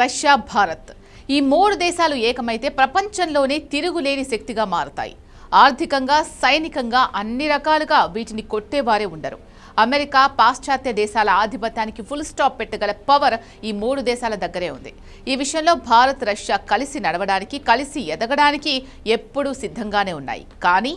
Russia, Bharat ఈ మూడు దేశాలు ఏకమైతే ప్రపంచంలోనే తిరుగులేని శక్తిగా మారతాయి. ఆర్థికంగా, సైనికంగా అన్ని రకాలుగా వీటిని కొట్టేవారే ఉండరు. అమెరికా, పాశ్చాత్య దేశాల ఆధిపత్యానికి ఫుల్ స్టాప్ పెట్టగల పవర్ ఈ మూడు దేశాల దగ్గరే ఉంది. ఈ విషయంలో భారత్, రష్యా కలిసి నడవడానికి, కలిసి ఎదగడానికి ఎప్పుడూ సిద్ధంగానే ఉన్నాయి. కానీ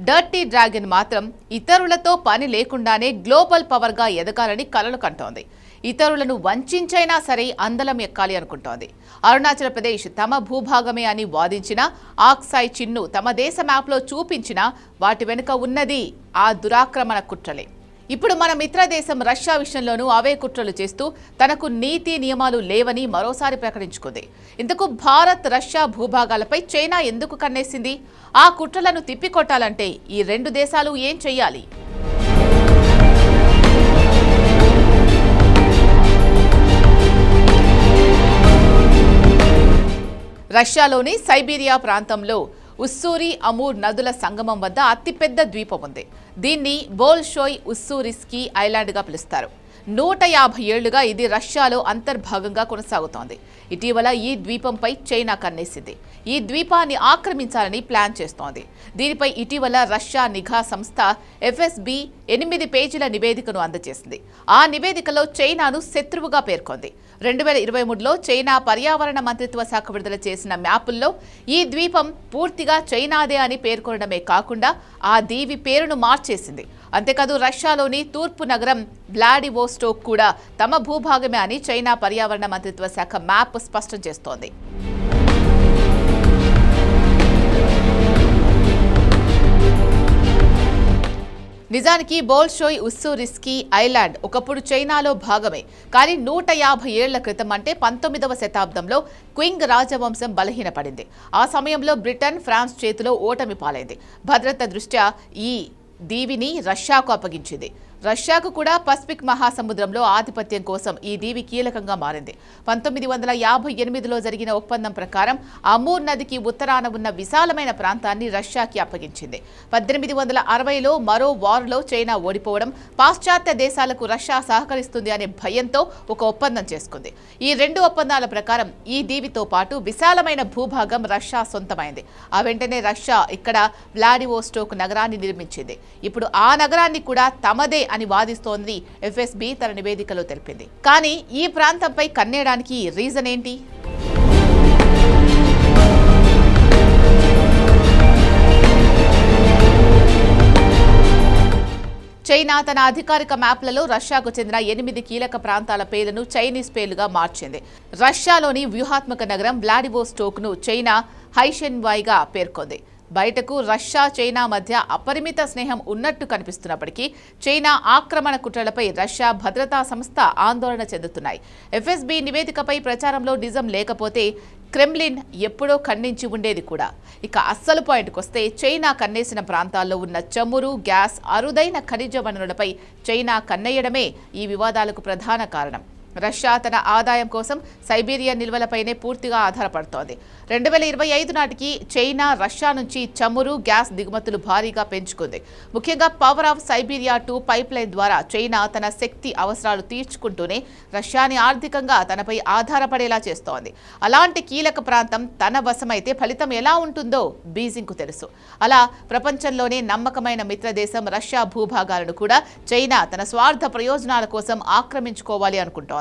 డర్టీ డ్రాగన్ మాత్రం ఇతరులతో పని లేకుండానే గ్లోబల్ పవర్గా ఎదగాలని కలలు కంటోంది. ఇతరులను వంచైనా సరే అందలం ఎక్కాలి అనుకుంటోంది. అరుణాచల్ ప్రదేశ్ తమ భూభాగమే అని వాదించిన, ఆక్సాయ్ చిన్ను తమ దేశ మ్యాప్లో చూపించిన వాటి వెనుక ఉన్నది ఆ దురాక్రమణ కుట్రలే. ఇప్పుడు మన మిత్ర దేశం రష్యా విషయంలోనూ అవే కుట్రలు చేస్తూ తనకు నీతి నియమాలు లేవని మరోసారి ప్రకటించుకుంది. ఇంతకు భారత్, రష్యా భూభాగాలపై చైనా ఎందుకు కన్నేసింది? ఆ కుట్రలను తిప్పికొట్టాలంటే ఈ రెండు దేశాలు ఏం చెయ్యాలి? రష్యాలోని సైబీరియా ప్రాంతంలో ఉస్సూరి, అమూర్ నదుల సంగమం వద్ద అతిపెద్ద ద్వీపం ఉంది. దీన్ని బోల్షోయ్ ఉస్సూరిస్కీ ఐలాండ్గా పిలుస్తారు. 150 ఏళ్లుగా ఇది రష్యాలో అంతర్భాగంగా కొనసాగుతోంది. ఇటీవల ఈ ద్వీపంపై చైనా కన్నేసింది. ఈ ద్వీపాన్ని ఆక్రమించాలని ప్లాన్ చేస్తోంది. దీనిపై ఇటీవల రష్యా నిఘా సంస్థ ఎఫ్ఎస్బి 8 పేజీల నివేదికను అందజేసింది. ఆ నివేదికలో చైనాను శత్రువుగా పేర్కొంది. 2023లో చైనా పర్యావరణ మంత్రిత్వ శాఖ విడుదల చేసిన మ్యాపుల్లో ఈ ద్వీపం పూర్తిగా చైనాదే అని పేర్కొనడమే కాకుండా ఆ దీవి పేరును మార్చేసింది. అంతేకాదు రష్యాలోని తూర్పు నగరం వ్లాడివోస్టోక్ కూడా తమ భూభాగమే అని చైనా పర్యావరణ మంత్రిత్వ శాఖ మ్యాప్ స్పష్టం చేస్తోంది. నిజానికి బోల్షోయ్ ఉస్సూరిస్కీ ఐలాండ్ ఒకప్పుడు చైనాలో భాగమే. కానీ 150 ఏళ్ల క్రితం అంటే 19వ శతాబ్దంలో క్వింగ్ రాజవంశం బలహీనపడింది. ఆ సమయంలో బ్రిటన్, ఫ్రాన్స్ చేతిలో ఓటమి పాలైంది. భద్రత దృష్ట్యా ఈ దీవిని రష్యాకు అప్పగించింది. రష్యాకు కూడా పసిఫిక్ మహాసముద్రంలో ఆధిపత్యం కోసం ఈ దీవి కీలకంగా మారింది. 1958లో జరిగిన ఒప్పందం ప్రకారం అమూర్ నదికి ఉత్తరాన ఉన్న విశాలమైన ప్రాంతాన్ని రష్యాకి అప్పగించింది. 1860లో మరో వార్లో చైనా ఓడిపోవడం, పాశ్చాత్య దేశాలకు రష్యా సహకరిస్తుంది అనే భయంతో ఒక ఒప్పందం చేసుకుంది. ఈ రెండు ఒప్పందాల ప్రకారం ఈ దీవితో పాటు విశాలమైన భూభాగం రష్యా సొంతమైంది. ఆ వెంటనే రష్యా ఇక్కడ వ్లాడివోస్టోక్ నగరాన్ని నిర్మించింది. ఇప్పుడు ఆ నగరాన్ని కూడా తమదే అని వాదిస్తోంది ఎఫ్ఎస్బి తన నివేదికలో తెలిపింది. కానీ ఈ ప్రాంతంపై కన్నేయడానికి రీజన్ ఏంటి? చైనా తన అధికారిక మ్యాప్లలో రష్యాకు చెందిన 8 కీలక ప్రాంతాల పేర్లను చైనీస్ పేర్లుగా మార్చింది. రష్యాలోని వ్యూహాత్మక నగరం వ్లాడివోస్టోక్ను చైనా హైషెన్వాయ్గా పేర్కొంది. బయటకు రష్యా, చైనా మధ్య అపరిమిత స్నేహం ఉన్నట్టు కనిపిస్తున్నప్పటికీ చైనా ఆక్రమణ కుట్రలపై రష్యా భద్రతా సంస్థ ఆందోళన చెందుతున్నాయి. ఎఫ్ఎస్బి నివేదికపై ప్రచారంలో నిజం లేకపోతే క్రెమ్లిన్ ఎప్పుడో ఖండించి ఉండేది కూడా. ఇక అస్సలు పాయింట్కి వస్తే చైనా కన్నేసిన ప్రాంతాల్లో ఉన్న చమురు, గ్యాస్, అరుదైన ఖనిజ వనరులపై చైనా కన్నేయడమే ఈ వివాదాలకు ప్రధాన కారణం. రష్యా తన ఆదాయం కోసం సైబీరియా నిల్వలపైనే పూర్తిగా ఆధారపడుతోంది. 2025 నాటికి చైనా రష్యా నుంచి చమురు, గ్యాస్ దిగుమతులు భారీగా పెంచుకుంది. ముఖ్యంగా power of Siberia 2 pipe line ద్వారా చైనా తన శక్తి అవసరాలు తీర్చుకుంటూనే రష్యాని ఆర్థికంగా తనపై ఆధారపడేలా చేస్తోంది. అలాంటి కీలక ప్రాంతం తన వశమైతే ఫలితం ఎలా ఉంటుందో బీజింగ్కు తెలుసు. అలా ప్రపంచంలోనే నమ్మకమైన మిత్రదేశం రష్యా భూభాగాలను కూడా చైనా తన స్వార్థ ప్రయోజనాల కోసం ఆక్రమించుకోవాలి అనుకుంటోంది.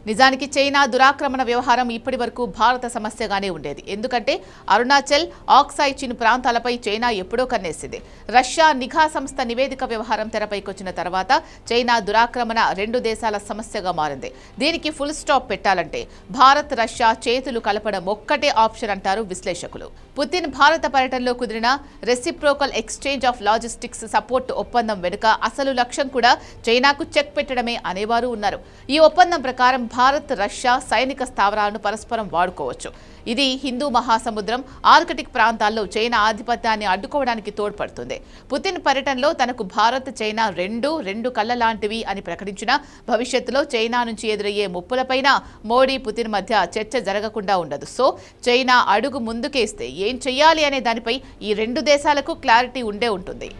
నిజానికి చైనా దురాక్రమణ వ్యవహారం ఇప్పటి వరకు భారత సమస్యగానే ఉండేది. ఎందుకంటే అరుణాచల్, ఆక్సాయ్ చిన్ ప్రాంతాలపై చైనా ఎప్పుడో కన్నేసింది. రష్యా నిఘా సంస్థ నివేదిక వ్యవహారం తెరపైకొచ్చిన తర్వాత చైనా దురాక్రమణ రెండు దేశాల సమస్యగా మారింది. దీనికి ఫుల్ స్టాప్ పెట్టాలంటే భారత్, రష్యా చేతులు కలపడం ఒక్కటే ఆప్షన్ అంటారు విశ్లేషకులు. పుతిన్ భారత పర్యటనలో కుదిరిన reciprocal exchange of logistics support ఒప్పందం వెనుక అసలు లక్ష్యం కూడా చైనాకు చెక్ పెట్టడమే అనేవారు ఉన్నారు. ఈ ఒప్పందం ప్రకారం భారత్ రష్యా సైనిక స్థావరాలను పరస్పరం వాడుకోవచ్చు. ఇది హిందూ మహాసముద్రం, ఆర్కిటిక్ ప్రాంతాల్లో చైనా ఆధిపత్యాన్ని అడ్డుకోవడానికి తోడ్పడుతుంది. పుతిన్ పర్యటనలో తనకు భారత్ చైనా రెండు కళ్ళ లాంటివి అని ప్రకటించిన భవిష్యత్తులో చైనా నుంచి ఎదురయ్యే ముప్పులపైన మోడీ పుతిన్ మధ్య చర్చ జరగకుండా ఉండదు. సో చైనా అడుగు ముందుకేస్తే ఏం చెయ్యాలి అనే దానిపై ఈ రెండు దేశాలకు క్లారిటీ ఉండే ఉంటుంది.